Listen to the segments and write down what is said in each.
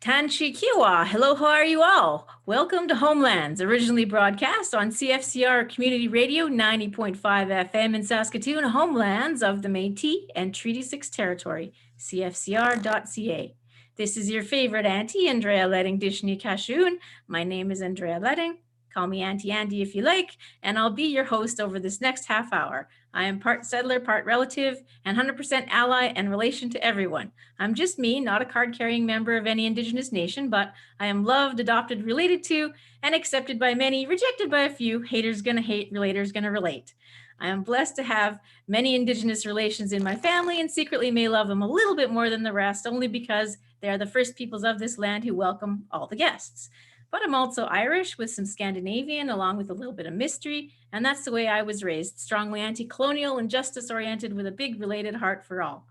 Tanchi Kiwa, hello, how are you all? Welcome to Homelands, originally broadcast on CFCR Community Radio 90.5 FM in Saskatoon, homelands of the Métis and Treaty 6 territory, cfcr.ca. This is your favorite auntie, Andrea Letting Dishni Kashoon. My name is Andrea Letting. Call me Auntie Andy if you like, and I'll be your host over this next half hour. I am part settler, part relative, and 100% ally and relation to everyone. I'm just me, not a card-carrying member of any Indigenous nation, but I am loved, adopted, related to, and accepted by many, rejected by a few. Haters gonna hate, relators gonna relate. I am blessed to have many Indigenous relations in my family and secretly may love them a little bit more than the rest, only because they are the first peoples of this land who welcome all the guests. But I'm also Irish with some Scandinavian, along with a little bit of mystery, and that's the way I was raised, strongly anti-colonial and justice-oriented with a big related heart for all.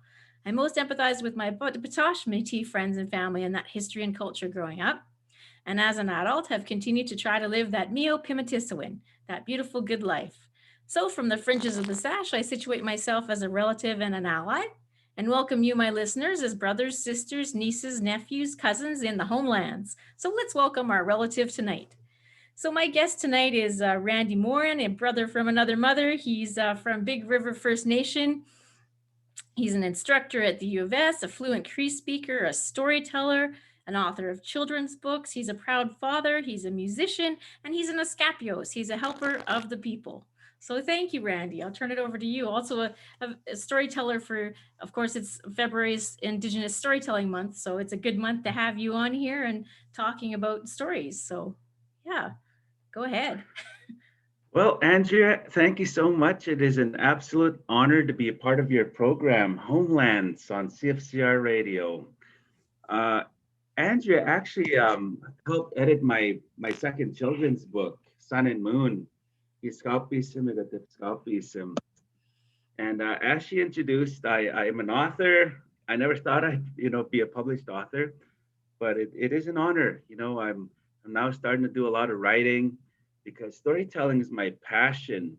I most empathize with my Batosh Métis friends and family and that history and culture growing up. And as an adult, have continued to try to live that Mio Pimitisawin, that beautiful good life. So from the fringes of the sash, I situate myself as a relative and an ally, and welcome you, my listeners, as brothers, sisters, nieces, nephews, cousins in the homelands. So let's welcome our relative tonight. So my guest tonight is Randy Morin, a brother from another mother. He's from Big River First Nation. He's an instructor at the U of S, a fluent Cree speaker, a storyteller, an author of children's books. He's a proud father, he's a musician, and he's an Escapios. He's a helper of the people. So thank you, Randy. I'll turn it over to you. Also a storyteller for, of course, it's February's Indigenous Storytelling Month. So it's a good month to have you on here and talking about stories. So yeah, go ahead. Well, Andrea, thank you so much. It is an absolute honor to be a part of your program, Homelands on CFCR Radio. Uh, Andrea actually helped edit my second children's book, Sun and Moon, Iskaupism and Iskaupism. And as she introduced, I am an author. I never thought I'd be a published author, but it is an honor. I'm now starting to do a lot of writing because storytelling is my passion.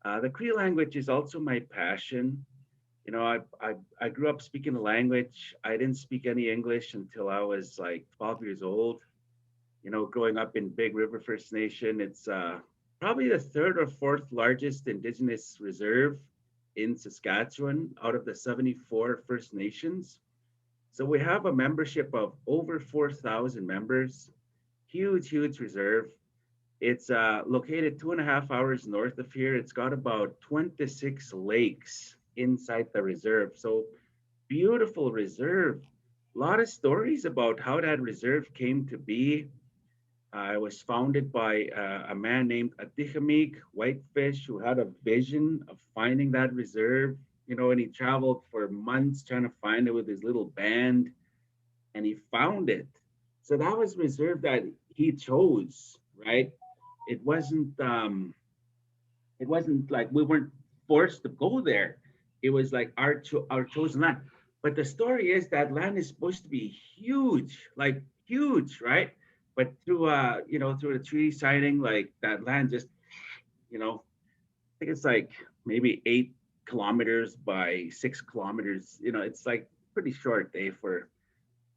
The Cree language is also my passion. I grew up speaking the language. I didn't speak any English until I was like 12 years old. Growing up in Big River First Nation, it's probably the third or fourth largest Indigenous reserve in Saskatchewan out of the 74 First Nations. So we have a membership of over 4,000 members, huge reserve. It's located 2.5 hours north of here. It's got about 26 lakes inside the reserve. So beautiful reserve. A lot of stories about how that reserve came to be. It was founded by a man named Atikamekw Whitefish who had a vision of finding that reserve, and he traveled for months trying to find it with his little band, and he found it. So that was reserve that he chose, right? It wasn't like we weren't forced to go there. It was like our chosen land. But the story is that land is supposed to be huge, like huge, right? But through the treaty signing, like that land just, I think it's like maybe 8 kilometers by 6 kilometers. It's like pretty short day for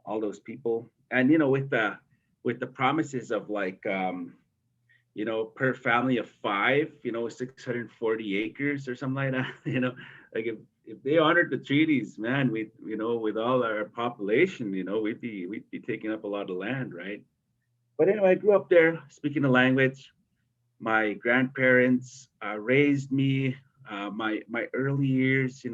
all those people. And with the promises of like per family of 5, 640 acres or something like that. Like if they honored the treaties, man, we with all our population, we'd be taking up a lot of land, right? But anyway, I grew up there speaking the language. My grandparents raised me. My early years,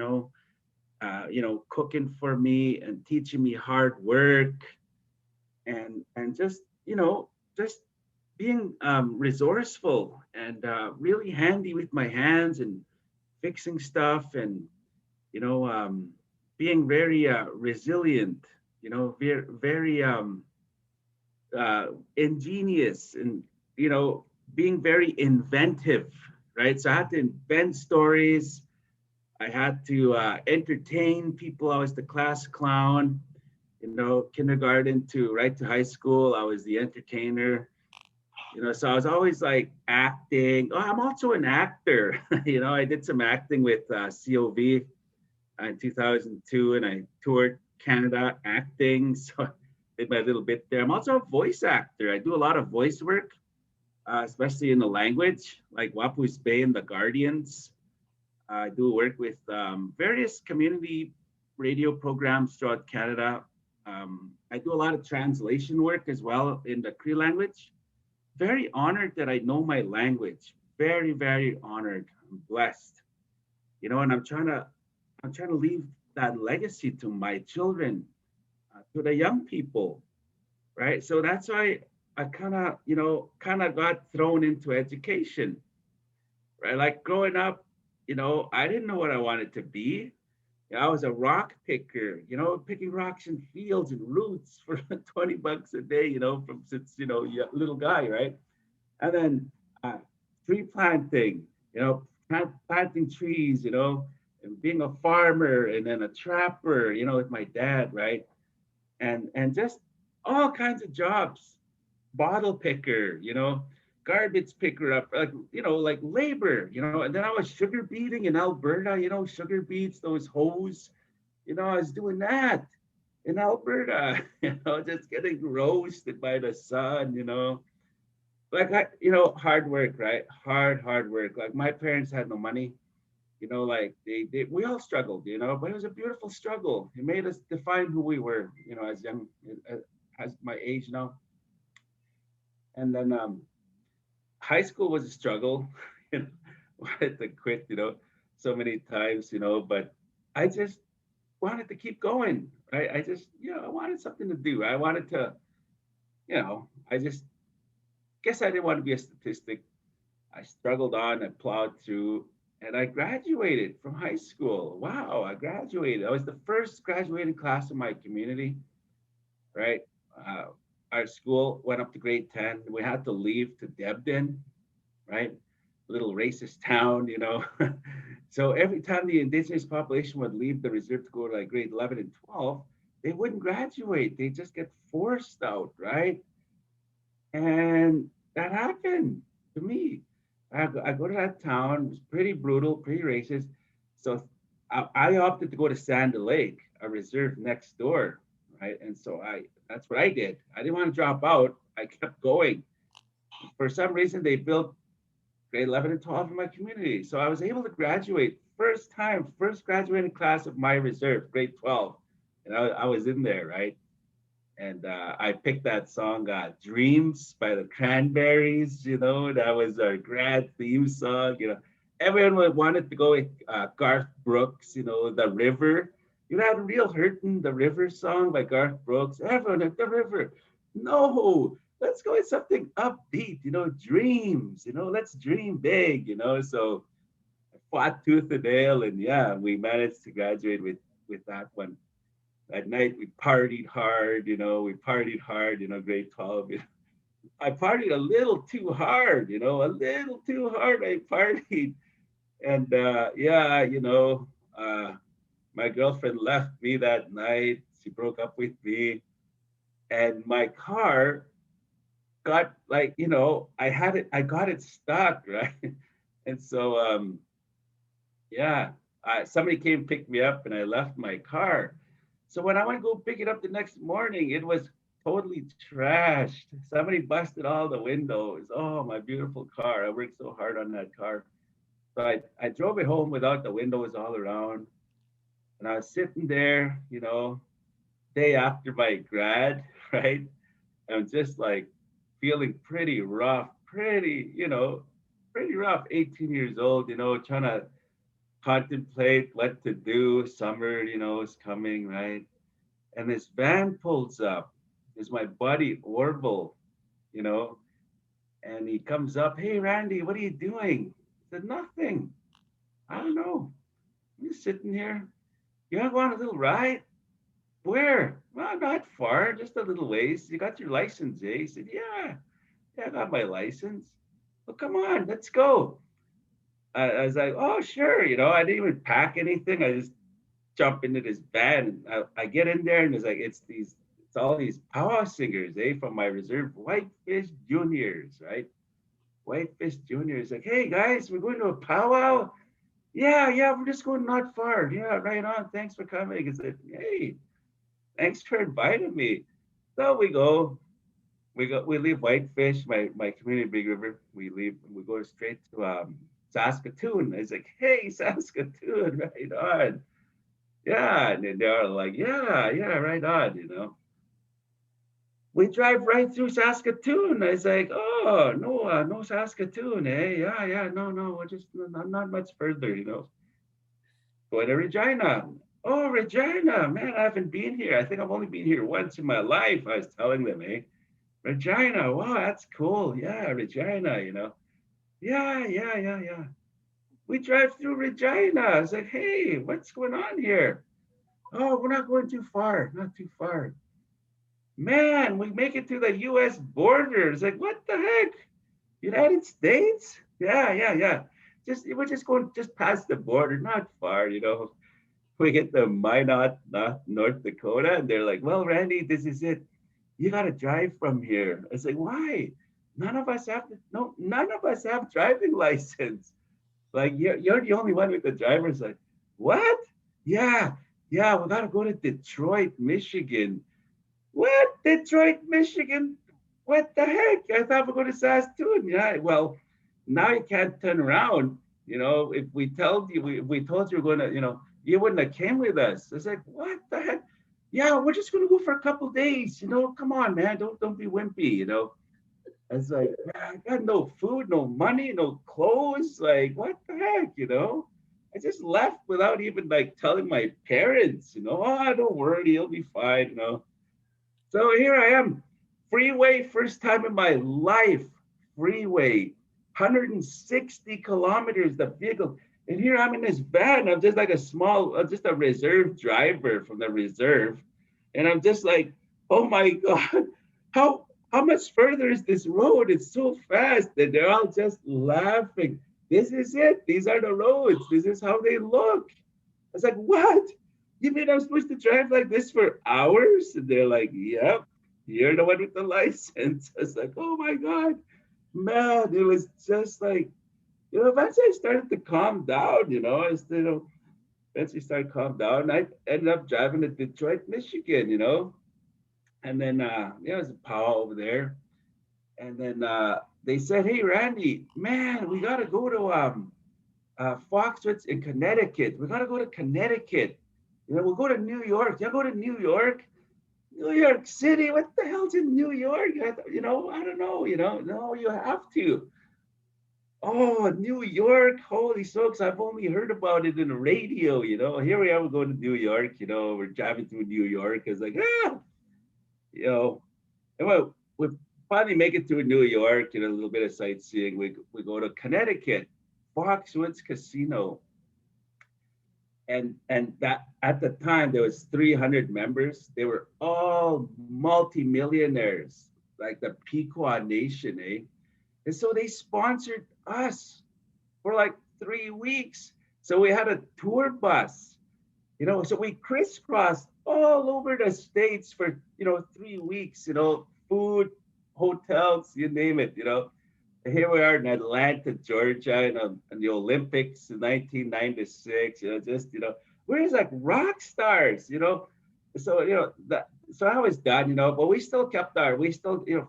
cooking for me and teaching me hard work, and just being resourceful and really handy with my hands and fixing stuff, and being very resilient. Very ingenious, and being very inventive, right? So I had to invent stories. I had to entertain people. I was the class clown, kindergarten to right to high school. I was the entertainer. So I was always like acting. Oh, I'm also an actor. I did some acting with COV in 2002, and I toured Canada acting. So did my little bit there. I'm also a voice actor. I do a lot of voice work, especially in the language, like Wapu's Bay and the Guardians. I do work with various community radio programs throughout Canada. I do a lot of translation work as well in the Cree language. Very honored that I know my language. Very, very honored. I'm blessed. And I'm trying to leave that legacy to my children, to the young people, right? So that's why I kind of got thrown into education, right? Like growing up, I didn't know what I wanted to be. I was a rock picker, picking rocks in fields and roots for $20 a day, from since, little guy, right? And then tree planting, planting trees, and being a farmer and then a trapper, with my dad, right? And just all kinds of jobs, bottle picker, garbage picker up, like labor, and then I was sugar beeting in Alberta, sugar beets, those hoes, I was doing that in Alberta, just getting roasted by the sun, like hard work, right? Hard work. Like my parents had no money, like they we all struggled, but it was a beautiful struggle. It made us define who we were, as young, as my age now. And then high school was a struggle. you know, wanted to quit, so many times, but I just wanted to keep going, right? I just, I wanted something to do. I wanted to, I just guess I didn't want to be a statistic. I struggled on and plowed through, and I graduated from high school. Wow, I graduated. I was the first graduating class in my community, right? Uh, our school went up to grade 10. We had to leave to Debden, right? Little racist town, So every time the indigenous population would leave the reserve to go to like grade 11 and 12, they wouldn't graduate. They just get forced out, right? And that happened to me. I go to that town. It was pretty brutal, pretty racist. So I opted to go to Sand Lake, a reserve next door, right? And so that's what I did. I didn't want to drop out. I kept going. For some reason, they built grade 11 and 12 in my community. So I was able to graduate first time, first graduating class of my reserve, grade 12. And I was in there, right? And I picked that song, Dreams by the Cranberries, that was our grad theme song. Everyone wanted to go with Garth Brooks, The River. That Real Hurtin', The River song by Garth Brooks. Everyone at The River. No, let's go with something upbeat, dreams, let's dream big, So I fought tooth and nail, and yeah, we managed to graduate with that one. At night we partied hard, grade 12. I partied a little too hard, a little too hard. I partied. And yeah, my girlfriend left me that night. She broke up with me. And my car got like, I got it stuck, right? And so yeah, somebody came pick me up and I left my car. So when I went to go pick it up the next morning, it was totally trashed. Somebody busted all the windows. Oh, my beautiful car. I worked so hard on that car. So I drove it home without the windows all around. And I was sitting there, day after my grad, right? And I'm just like feeling pretty rough, pretty rough, 18 years old, trying to contemplate what to do. Summer, is coming, right? And this van pulls up. It's my buddy Orville, you know, and he comes up. Hey, Randy, what are you doing? I said, nothing. I don't know. I'm just sitting here. You want to go on a little ride? Where? Well, not far, just a little ways. You got your license, eh? He said, yeah, I got my license. Well, come on, let's go. I was like, oh, sure. I didn't even pack anything. I just jump into this van. And I get in there, and it's all these powwow singers, from my reserve, Whitefish Juniors, right? Whitefish Juniors, like, hey guys, we're going to a powwow. Yeah, we're just going not far. Yeah, right on. Thanks for coming. I said, hey, thanks for inviting me. So we leave Whitefish, my community Big River. We go straight to Saskatoon. It's like, hey, Saskatoon, right on. Yeah, and then they're like, yeah, right on, We drive right through Saskatoon. I was like, oh, no, no Saskatoon, eh? Yeah, no, we're just not much further, Going to Regina. Oh, Regina, man, I haven't been here. I think I've only been here once in my life. I was telling them, eh? Regina, wow, that's cool. Yeah, Regina, Yeah. We drive through Regina. I was like, hey, what's going on here? Oh, we're not going too far, not too far. Man, we make it to the US border. It's like, what the heck? United States? Yeah. We're just going just past the border, not far. We get to Minot, North Dakota, and they're like, well, Randy, this is it. You gotta drive from here. I say, why? None of us have driving license. Like you're the only one with the driver's license. What? Yeah, yeah, we gotta go to Detroit, Michigan. What? Detroit, Michigan? What the heck? I thought we were going to Saskatoon. Yeah, well, now you can't turn around. If we told you we're going to, you wouldn't have came with us. It's like, what the heck? Yeah, we're just going to go for a couple days. Come on, man. Don't be wimpy. It's like, I got no food, no money, no clothes. Like, what the heck? I just left without even like telling my parents. Oh, don't worry, you'll be fine. So here I am, freeway, first time in my life, freeway, 160 kilometers, the vehicle. And here I'm in this van. I'm just like just a reserve driver from the reserve. And I'm just like, oh my God, how much further is this road? It's so fast. And they're all just laughing. This is it. These are the roads. This is how they look. I was like, what? You mean I'm supposed to drive like this for hours? And they're like, yep, you're the one with the license. I was like, oh my God, man, it was just like, eventually I started to calm down, eventually started to calm down. And I ended up driving to Detroit, Michigan. And then, there's a powwow over there. And then they said, hey, Randy, man, we got to go to Foxwoods in Connecticut. We got to go to Connecticut. We'll go to New York. Yeah, go to New York. New York City. What the hell's in New York? I don't know. No, you have to. Oh, New York. Holy smokes. I've only heard about it in the radio. Here we are. We're going to New York. We're driving through New York. It's like, you know, and we finally make it to New York, a little bit of sightseeing. We go to Connecticut, Foxwoods Casino. And that at the time there was 300 members. They were all multimillionaires, like the Pequot Nation, eh? And so they sponsored us for like 3 weeks. So we had a tour bus, so we crisscrossed all over the states for 3 weeks, food, hotels, you name it. Here we are in Atlanta, Georgia, in the Olympics in 1996. We're just like rock stars. So so I was done. But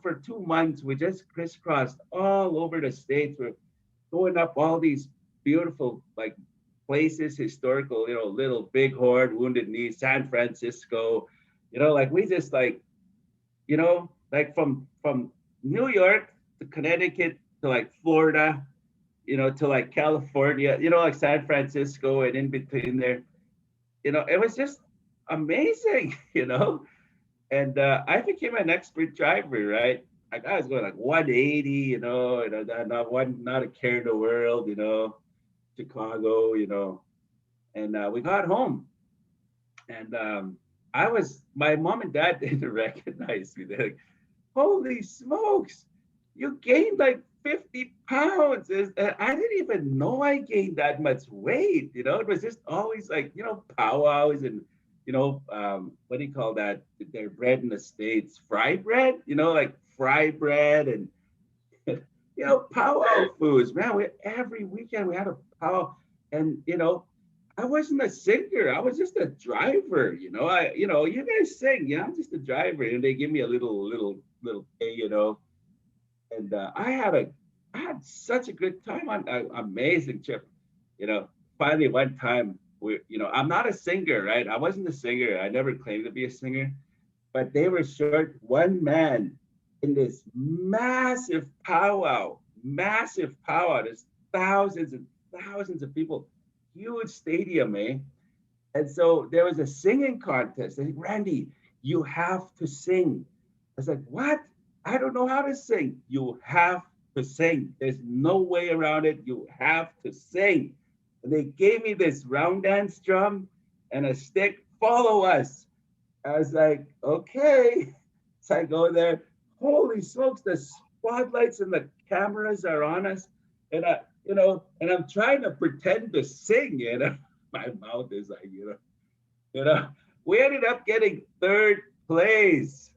for 2 months we just crisscrossed all over the states. We're going up all these beautiful like places, historical, Little Bighorn, Wounded Knee, San Francisco. Like we just like from New York to Connecticut to like Florida, to like California, like San Francisco and in between there. It was just amazing, And I became an expert driver, right? Like I was going like 180, not a care in the world, Chicago, and we got home, and my mom and dad didn't recognize me. They're like, holy smokes, you gained like 50 pounds. I didn't even know I gained that much weight. It was just always like, powwows and, what do you call that? They're bread in the States, fry bread, like fry bread and, powwow foods, man. Every weekend we had a powwow. And, I wasn't a singer. I was just a driver. You guys sing. Yeah, I'm just a driver, and they give me a little pay. And I had such a good time on an amazing trip. You know, Finally one time I'm not a singer, right? I wasn't a singer. I never claimed to be a singer, but they were short one man in this massive powwow. There's thousands and thousands of people, huge stadium, eh? And so there was a singing contest. I said, Randy, you have to sing. I was like, what? I don't know how to sing. You have to sing. There's no way around it. You have to sing. And they gave me this round dance drum and a stick. Follow us. I was like, okay. So I go there. Holy smokes, the spotlights and the cameras are on us. And I'm trying to pretend to sing. My mouth is like, you know, we ended up getting third place.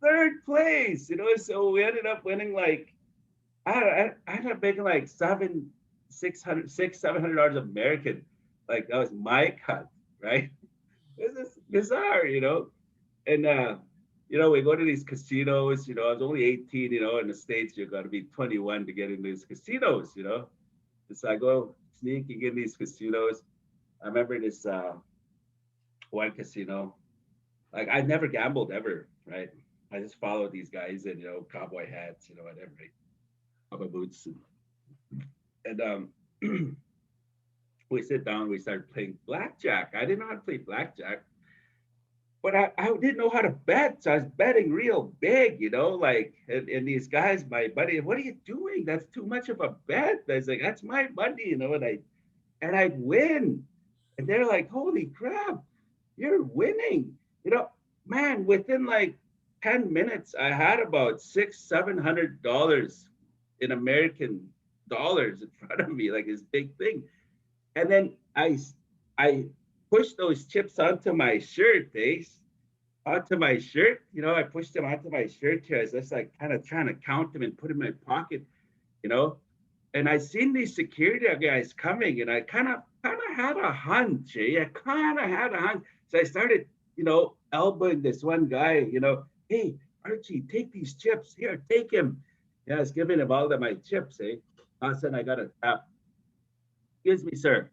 Third place, so we ended up winning like I ended up making like $700 American. Like that was my cut, right? This is bizarre, And we go to these casinos, I was only 18, in the States you gotta be 21 to get in these casinos. And so I go sneaking in these casinos. I remember this one casino. Like I never gambled ever, right? I just followed these guys in, cowboy hats, and everything, cowboy boots, and we sit down, we start playing blackjack. I didn't know how to play blackjack, but I didn't know how to bet, so I was betting real big, and these guys, my buddy, what are you doing? That's too much of a bet. I was like, that's my money, and I'd win, and they're like, holy crap, you're winning. You know, Man, within like 10 minutes, I had about $700 in American dollars in front of me, like this big thing. And then I pushed those chips onto my shirt, onto my shirt. I pushed them onto my shirt here. I was just like kind of trying to count them and put in my pocket, you know. And I seen these security guys coming, and I kind of had a hunch. I kind of had a hunch. So I started, elbowing this one guy. Hey Archie, take these chips here, take him. Yeah, I was giving him all of my chips. All of a sudden I got a tap. Excuse me, sir.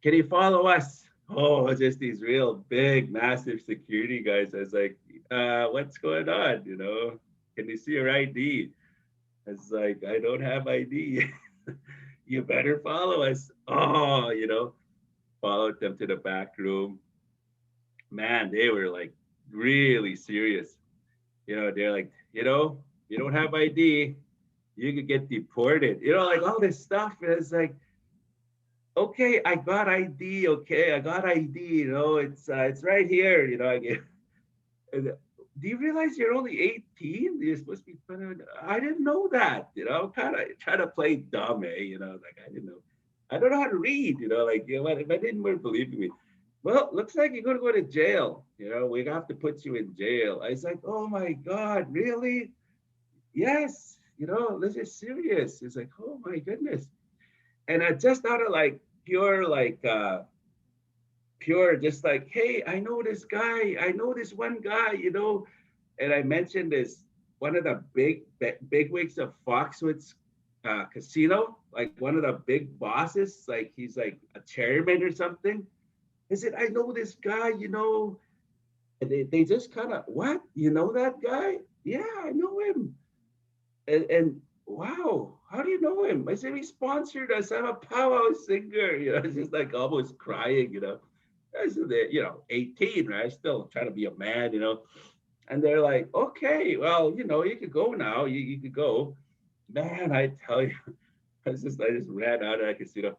Can you follow us? Oh, just these real big, massive security guys. I was like, what's going on? Can you see your ID? It's like, I don't have ID. You better follow us. Oh, followed them to the back room. Man, they were like really serious. They're like, you don't have ID, you could get deported. Like all this stuff. And it's like, okay, I got ID. Okay, I got ID. It's right here. I get. Do you realize you're only 18? You're supposed to be 20. I didn't know that. Kind of trying to play dumb, Like I didn't know. I don't know how to read. Like if I didn't weren't believing me. Well, looks like you're gonna go to jail. We have to put you in jail. I was like, oh my God, really? Yes. This is serious. It's like, oh my goodness. And I just out of like pure, just like, hey, I know this guy. I know this one guy. And I mentioned this one of the big wigs of Foxwoods casino, like one of the big bosses, like he's like a chairman or something. I said, I know this guy. And they just kind of, what? You know that guy? Yeah, I know him. And wow, how do you know him? I said, he sponsored us. I'm a powwow singer. It's just like almost crying. I said, 18, right? Still trying to be a man. And they're like, okay, well, you could go now. You could go. Man, I tell you, I just ran out of that casino.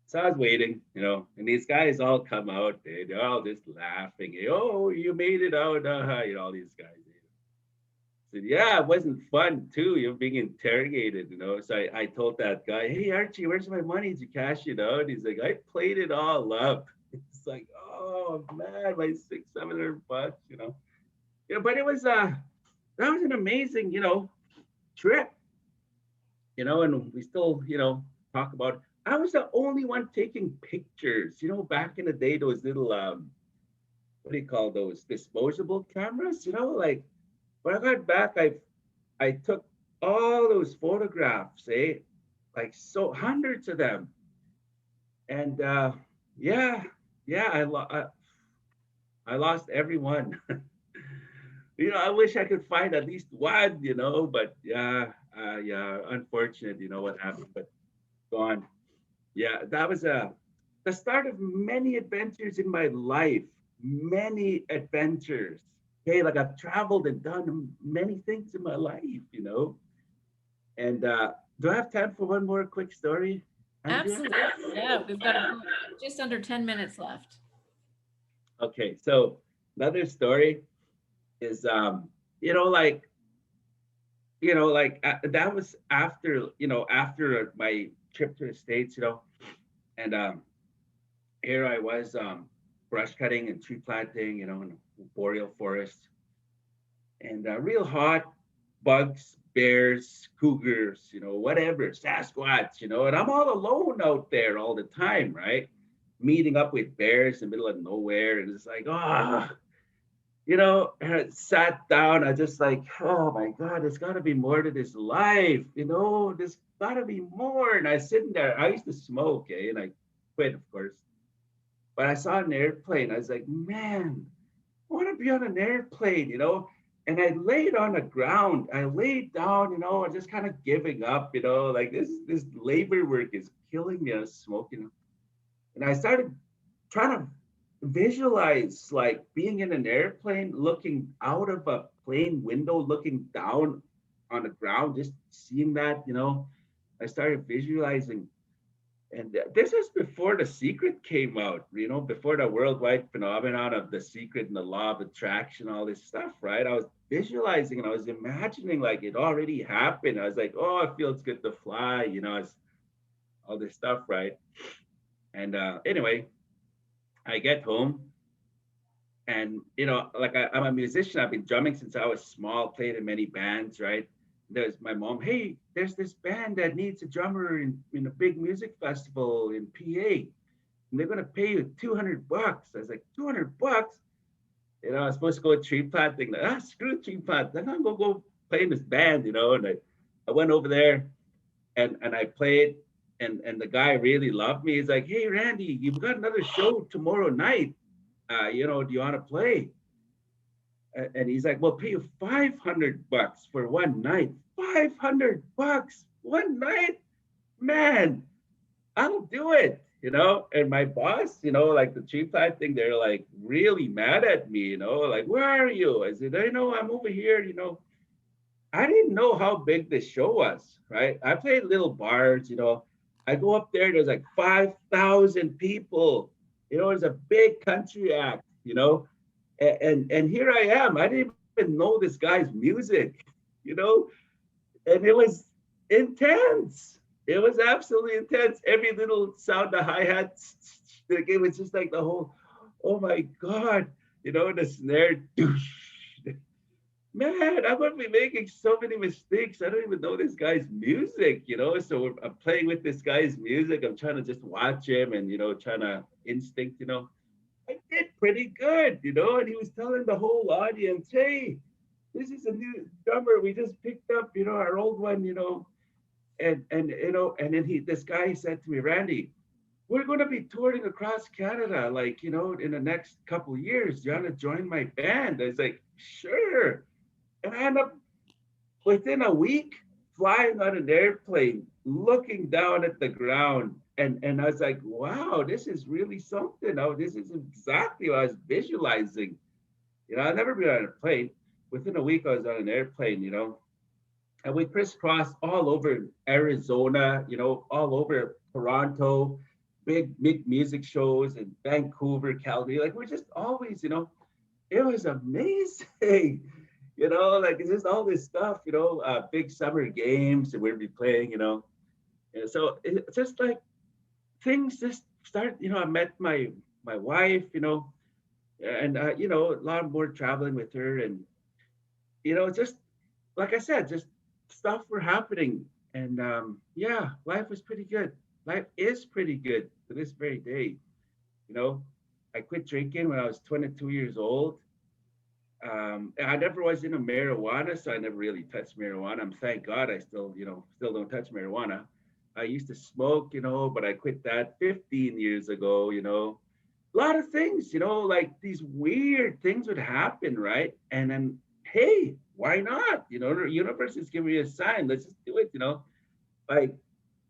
So I was waiting, and these guys all come out. They're all just laughing. Oh, you made it out. All these guys. Said, yeah, it wasn't fun too. You're being interrogated. So I told that guy, hey, Archie, where's my money? Did you cash it out? He's like, I played it all up. It's like, oh man, my $600-700. But it was that was an amazing, trip. And we still, talk about it. I was the only one taking pictures. Back in the day, those little what do you call those disposable cameras? Like when I got back, I took all those photographs, like so hundreds of them, and yeah, yeah, I lost everyone. I wish I could find at least one, but yeah, yeah, unfortunate, what happened, but gone. Yeah, that was the start of many adventures in my life. Many adventures. Okay, like I've traveled and done many things in my life. And do I have time for one more quick story, Andrea? Absolutely. Yeah, we've got just under 10 minutes left. Okay, so another story is like that was after my trip to the States. And here I was brush cutting and tree planting, in a boreal forest, and real hot, bugs, bears, cougars, whatever, Sasquatch, and I'm all alone out there all the time, right? Meeting up with bears in the middle of nowhere, and it's like, and I sat down. I just like, oh my God, there's got to be more to this life, there's got to be more. And I sitting there. I used to smoke, and I quit, of course. But I saw an airplane. I was like, man, I want to be on an airplane. And I laid on the ground. I laid down, just kind of giving up, like this labor work is killing me. I was smoking. And I started trying to visualize like being in an airplane, looking out of a plane window, looking down on the ground, just seeing that. I started visualizing. And this was before The Secret came out, before the worldwide phenomenon of The Secret and the law of attraction, all this stuff, right? I was visualizing and I was imagining like it already happened. I was like, oh, it feels good to fly, it's all this stuff, right? And anyway, I get home and, like I'm a musician. I've been drumming since I was small, played in many bands, right? There's my mom, hey, there's this band that needs a drummer in a big music festival in PA. And they're gonna pay you $200. I was like, $200? I was supposed to go tree planting. Like, screw tree plant. I'm gonna go play in this band. And I went over there and I played, and the guy really loved me. He's like, hey Randy, you've got another show tomorrow night. Do you want to play? And he's like, "Well, pay you $500 for one night. $500 one night, man. I'll do it." And my boss, like the chief plant thing, they're like really mad at me, like, "Where are you?" I said, "I know, I'm over here." I didn't know how big this show was, right? I played little bars. I go up there, there's like 5,000 people. It's a big country act. And here I am. I didn't even know this guy's music, you know, and it was intense. It was absolutely intense. Every little sound, the hi hats, it was just like the whole, oh my God, the snare. Man, I'm gonna be making so many mistakes. I don't even know this guy's music. So I'm playing with this guy's music. I'm trying to just watch him and trying to instinct. I did pretty good. And he was telling the whole audience, hey, this is a new drummer we just picked up, our old one. And then this guy said to me, Randy, we're going to be touring across Canada, like, in the next couple of years. Do you want to join my band? I was like, sure. And I end up within a week flying on an airplane, looking down at the ground. And I was like, wow, this is really something. Oh, this is exactly what I was visualizing. I've never been on a plane. Within a week, I was on an airplane. And we crisscrossed all over Arizona, all over Toronto, big music shows in Vancouver, Calgary. Like we're just always, it was amazing. Like it's just all this stuff, big summer games that we'd be playing. And so it's just like things just start. I met my wife, and a lot more traveling with her, and just like I said, just stuff were happening, and yeah, life was pretty good. life is pretty good to this very day. You know, I quit drinking when I was 22 years old. I never was into marijuana, so I never really touched marijuana. Thank God I still, still don't touch marijuana. I used to smoke, but I quit that 15 years ago, A lot of things, like these weird things would happen, right? And then, hey, why not? The universe is giving me a sign. Let's just do it, Like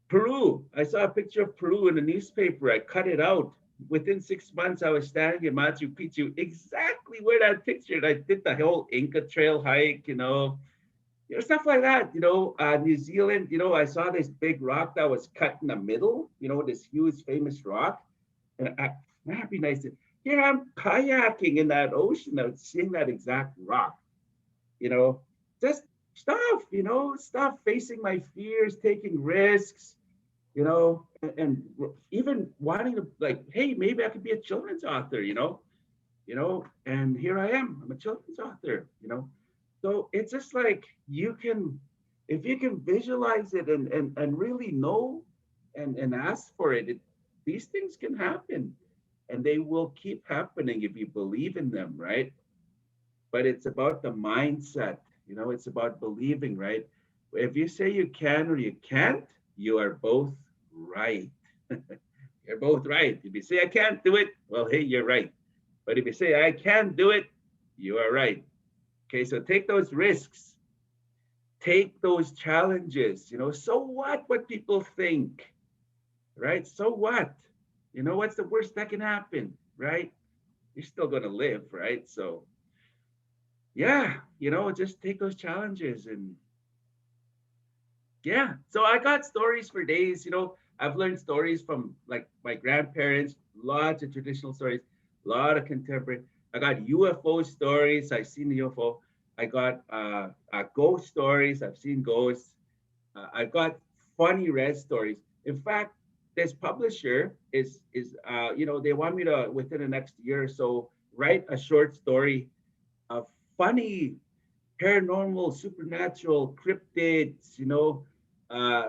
Peru. I saw a picture of Peru in the newspaper. I cut it out. Within 6 months, I was standing in Machu Picchu, exactly where that picture. I did the whole Inca Trail hike, stuff like that. New Zealand. I saw this big rock that was cut in the middle. This huge famous rock, and that'd be nice to. Here I'm kayaking in that ocean, out seeing that exact rock. You know, just stuff. Stuff facing my fears, taking risks and even wanting to like, hey, maybe I could be a children's author, and here I am. I'm a children's author. So it's just like you can, if you can visualize it and really know and ask for it, these things can happen and they will keep happening if you believe in them, right? But it's about the mindset, it's about believing, right? If you say you can or you can't, you are both right. You're both right. If you say I can't do it, well, hey, you're right. But if you say I can do it, you are right. Okay, so take those risks, take those challenges. So what people think, right? So what? What's the worst that can happen, right? You're still going to live, right? So yeah, just take those challenges and yeah. So I got stories for days. I've learned stories from like my grandparents, lots of traditional stories, a lot of contemporary. I got UFO stories. I've seen the UFO. I got ghost stories. I've seen ghosts. I've got funny red stories. In fact, this publisher is they want me to within the next year or so write a short story of funny paranormal, supernatural, cryptids,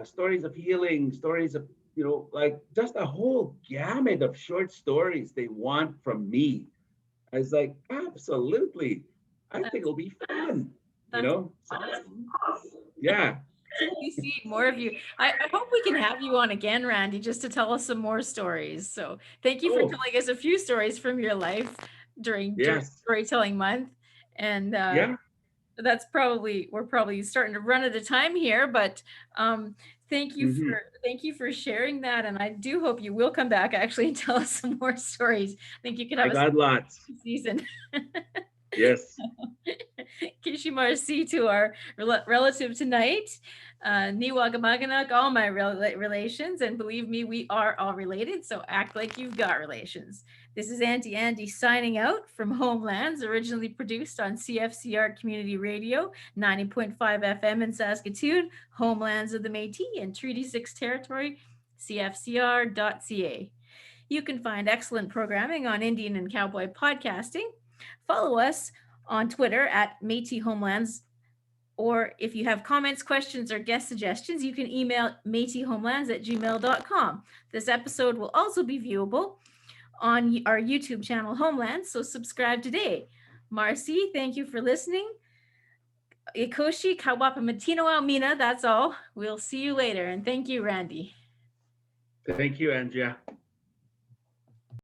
stories of healing, stories of, like just a whole gamut of short stories they want from me. I was like, absolutely. I think That's it'll be fun, that's So awesome. yeah. We see more of you. I hope we can have you on again, Randy, just to tell us some more stories. So thank you for Oh, telling us a few stories from your life during yes. Storytelling Month. And Yeah. that's probably we're probably starting to run out of time here, but um, Hmm. thank you for sharing that. And I do hope you will come back actually and tell us some more stories. I think you could I have a got lots. season. Yes. Kishimarasi to our relative tonight. Niwagamaganak, all my relations. And believe me, we are all related. So act like you've got relations. This is Auntie Andy signing out from Homelands, originally produced on CFCR Community Radio, 90.5 FM in Saskatoon, Homelands of the Métis and Treaty 6 Territory, CFCR.ca. You can find excellent programming on Indian and Cowboy podcasting. Follow us on Twitter at Métis Homelands. Or if you have comments, questions, or guest suggestions, you can email métishomelands@gmail.com. This episode will also be viewable on our YouTube channel, Homelands, so subscribe today. Marcy, thank you for listening. Ikoshi Kawapa Matino Almina, that's all. We'll see you later. And thank you, Randy. Thank you, Andrea.